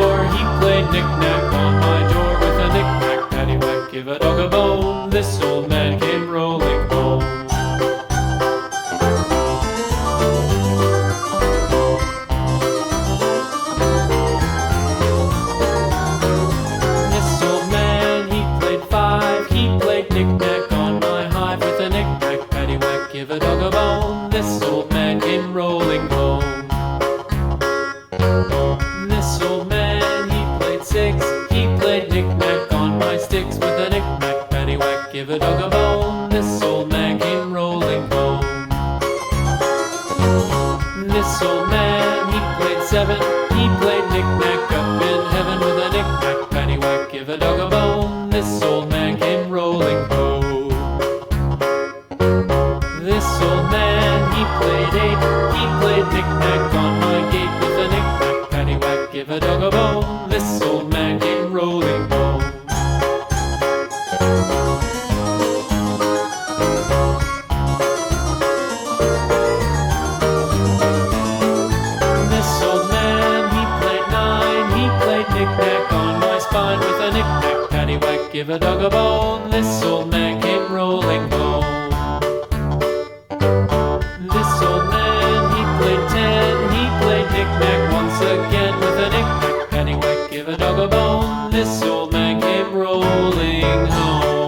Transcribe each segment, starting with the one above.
door. He played knick-knack on my door with a knick-knack, paddywhack, give a dog a bone. This old man came rolling home. This old man, he played five. He played knick-knack on my hive with a knick-knack, paddywhack, give a dog a bone. This old man came rolling home. This old man, he played six. He played knick-knack on my sticks with a knick-knack, paddywhack, give a dog a bone. This old man came rolling home. This old man, he played seven. He played knick-knack up in heaven with a knick-knack, paddywhack, give a dog a bone. This old man came rolling home. This old man, he played eight. He played knick-knack on my gate with a knick-knack, paddywhack, give a dog a bone. This old man came rolling home. This old man, he played nine. He played knick-knack on my spine with a knick-knack, paddywhack, give a dog a bone. This old man came rolling home. This old man, he played ten. He played knick-knack once again with a knick-knack, paddywhack, give a dog a bone. This old man came rolling home.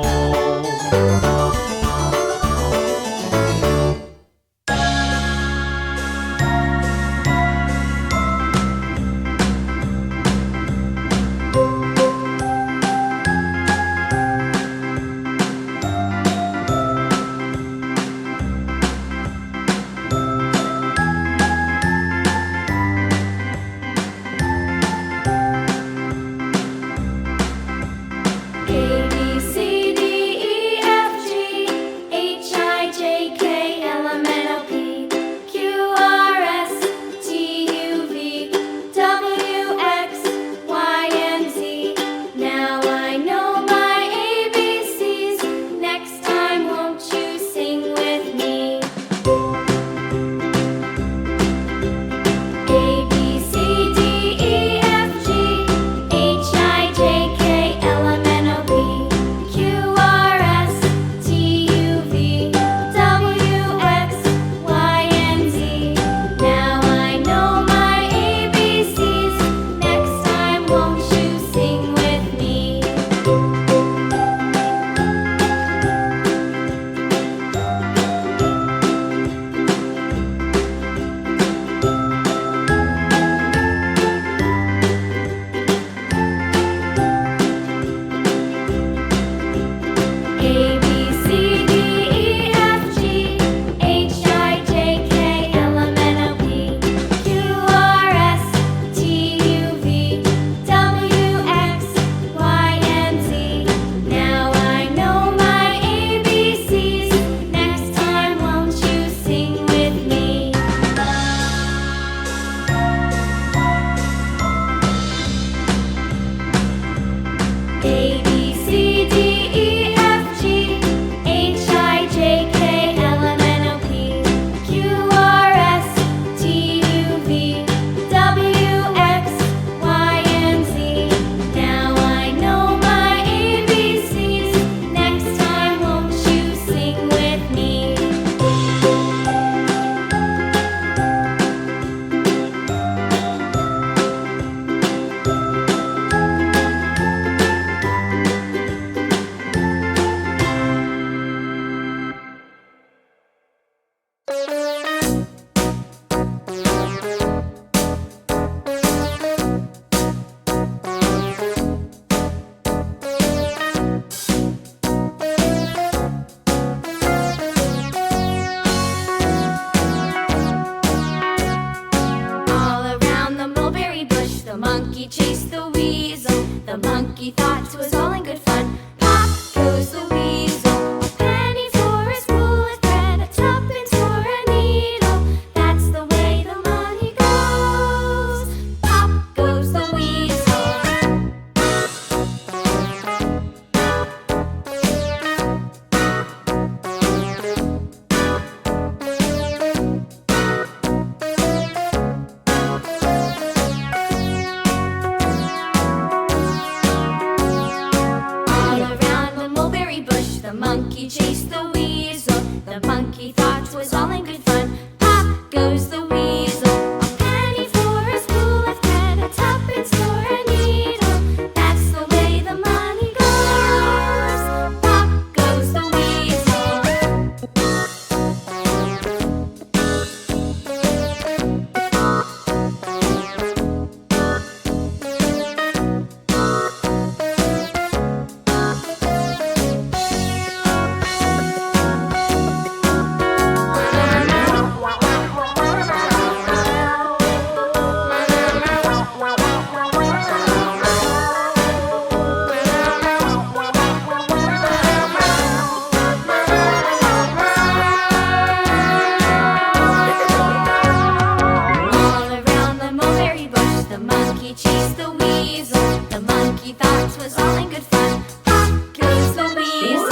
he thought 'twas all in good fun. Pop goes the weasel.